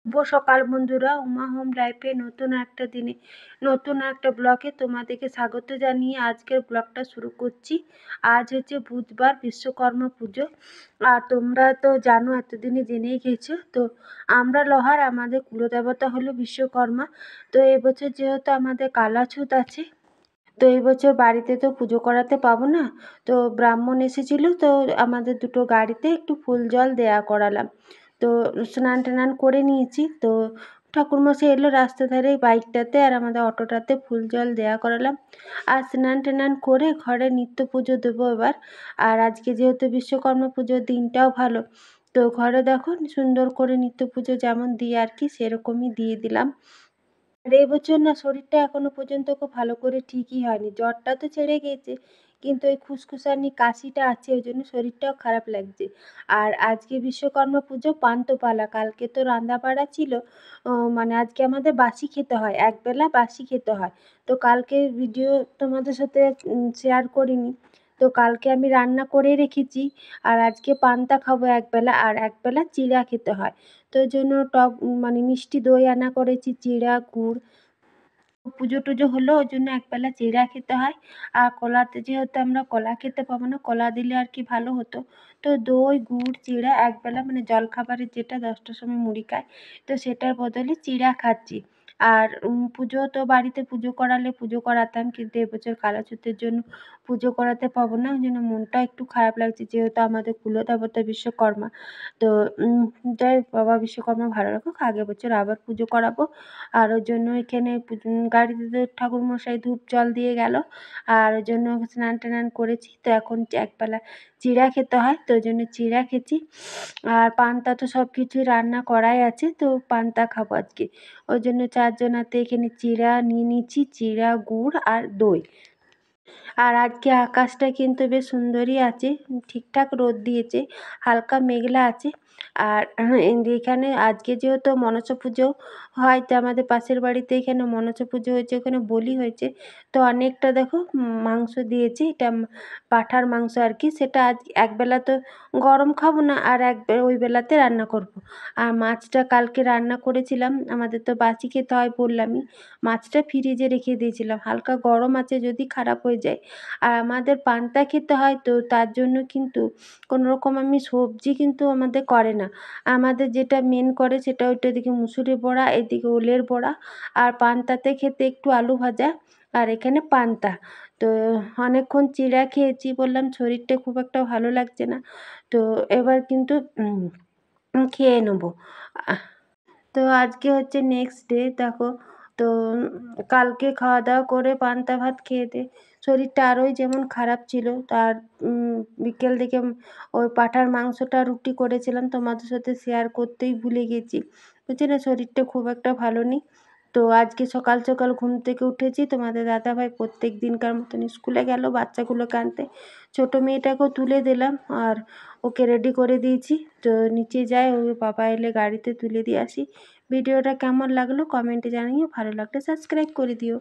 শুভ সকাল বন্ধুরা, উমা হোম লাইফে নতুন একটা দিনে নতুন একটা ব্লগে তোমাদেরকে স্বাগত জানিয়ে আজকের ব্লগটা শুরু করছি। আজ হচ্ছে বুধবার, বিশ্বকর্মা পুজো। আর তোমরা তো জানো, এতদিনে জেনেই গেছো। তো আমরা লোহার, আমাদের কুলদেবতা হলো বিশ্বকর্মা। তো এবছর যেহেতু আমাদের কালাছুত আছে, তো এই বছর বাড়িতে তো পুজো করাতে পাবো না। তো ব্রাহ্মণ এসেছিলো, তো আমাদের দুটো গাড়িতে একটু ফুল জল দেয়া করালাম। তো স্নান টান করে নিয়েছি। তো ঠাকুরমশাই এলো রাস্তা ধারে বাইকটাতে, আর আমাদের অটোটাতে ফুল জল দেয়া করালাম। আর স্নান টান করে ঘরে নিত্য পুজো দেবো এবার। আর আজকে যেহেতু বিশ্বকর্মা পুজোর দিনটাও ভালো, তো ঘরে দেখো সুন্দর করে নিত্য পুজো যেমন দিই আর কি, সেরকমই দিয়ে দিলাম। আর এবছর না, শরীরটা এখনো পর্যন্ত খুব ভালো করে ঠিকই হয়নি। জ্বরটা তো ছেড়ে গিয়েছে, কিন্তু ওই খুসখুসানি কাশিটা আছে, ওই জন্য শরীরটাও খারাপ লাগছে। আর আজকে বিশ্বকর্মা পুজো, পান্তুপালা। কালকে তো রান্নাবাড়া ছিল, মানে আজকে আমাদের বাসি খেতে হয়, একবেলা বাসি খেতে হয়। তো কালকে ভিডিও তোমাদের সাথে শেয়ার করিনি। তো কালকে আমি রান্না করে রেখেছি, আর আজকে পান্তা খাবো একবেলা, আর একবেলা চিড়া খেতে হয়। তো ওই জন্য টক মানে মিষ্টি দই আনা করেছি, চিড়া গুড়। পুজো টুজো হলো, ওই জন্য একবেলা চিড়া খেতে হয়। আর কলাতে যেহেতু আমরা কলা খেতে পাবো না, কলা দিলে আর কি ভালো হতো। তো দই গুড় চিড়া একবেলা, মানে জলখাবারের যেটা 10টার সময় মুড়ি খায়, তো সেটার বদলে চিড়া খাচ্ছি। আর পুজো তো বাড়িতে পুজো করালে পুজো করাতাম, কিন্তু এবছর কালাছুতের জন্য পুজো করাতে পাবো না। ওই জন্য মনটা একটু খারাপ লাগছে, যেহেতু আমাদের কুলদেবতা বিশ্বকর্মা। তো যাই বাবা বিশ্বকর্মা ভালো রাখুক, আগের বছর আবার পুজো করাবো। আর ওই জন্য এখানে গাড়িতে ঠাকুরমশাই ধূপ জল দিয়ে গেল, আর ওই জন্য স্নান টান করেছি। তো এখন একবেলা চিড়া খেতে হয়, তো ওই জন্য চিড়া খেছি। আর পান্তা তো সব কিছুই রান্না করাই আছে, তো পান্তা খাবো আজকে। ওই জন্য চারজনাতে এখানে চিড়া নিয়ে নিচ্ছি, চিড়া গুড় আর দই। আর আজকে আকাশটা কিন্তু বেশ সুন্দরই আছে, ঠিকঠাক রোদ দিয়েছে, হালকা মেঘলা আছে। আর এখানে আজকে যেহেতু মনসা পুজো হয়, তো আমাদের পাশের বাড়িতে এখানে মনসা পুজো হয়েছে, ওখানে বলি হয়েছে। তো অনেকটা দেখো মাংস দিয়েছে, এটা পাঁঠার মাংস আর কি। সেটা আজ একবেলা তো গরম খাবো না, আর ওই বেলাতে রান্না করব। আর মাছটা কালকে রান্না করেছিলাম, আমাদের তো বাসি খেতে হয় বললামই। মাছটা ফ্রিজে রেখে দিয়েছিলাম, হালকা গরম আছে, যদি খারাপ হয়ে যায়। আর আমাদের পান্তা খেতে হয়, তো তার জন্য কিন্তু কোনো রকম আমি সবজি কিন্তু আমাদের করে না। আমাদের যেটা মেন করে সেটা ওইটা, এদিকে মুসুরি বড়া, এদিকে ওলের বড়া, আর পান্তাতে খেতে একটু আলু ভাজা, আর এখানে পান্তা। তো অনেকক্ষণ চিড়া খেয়েছি, বললাম শরীরটা খুব একটা ভালো লাগছে না। তো এবার কিন্তু খেয়ে নেবো। তো আজকে হচ্ছে নেক্সট ডে দেখো। তো কালকে খাওয়া দাওয়া করে পান্তা ভাত খেয়ে দিয়ে শরীরটা আরোই যেমন খারাপ ছিল। তার বিকেল দিকে ওই পাঁঠার মাংসটা রুটি করেছিলাম, তোমাদের সাথে শেয়ার করতেই ভুলে গেছি। বুঝছি না, শরীরটা খুব একটা ভালো নেই। তো আজকে সকাল সকাল ঘুম থেকে উঠেছি, তোমাদের দাদাভাই প্রত্যেক দিনকার মতন স্কুলে গেল বাচ্চাগুলোকে আনতে। ছোটো মেয়েটাকেও তুলে দিলাম, আর ওকে রেডি করে দিয়েছি। তো নিচে যাই, ওই বাবা এলে গাড়িতে তুলে দিয়ে আসি। ভিডিওটা কেমন লাগলো কমেন্টে জানিও, ভালো লাগলে সাবস্ক্রাইব করে দিও।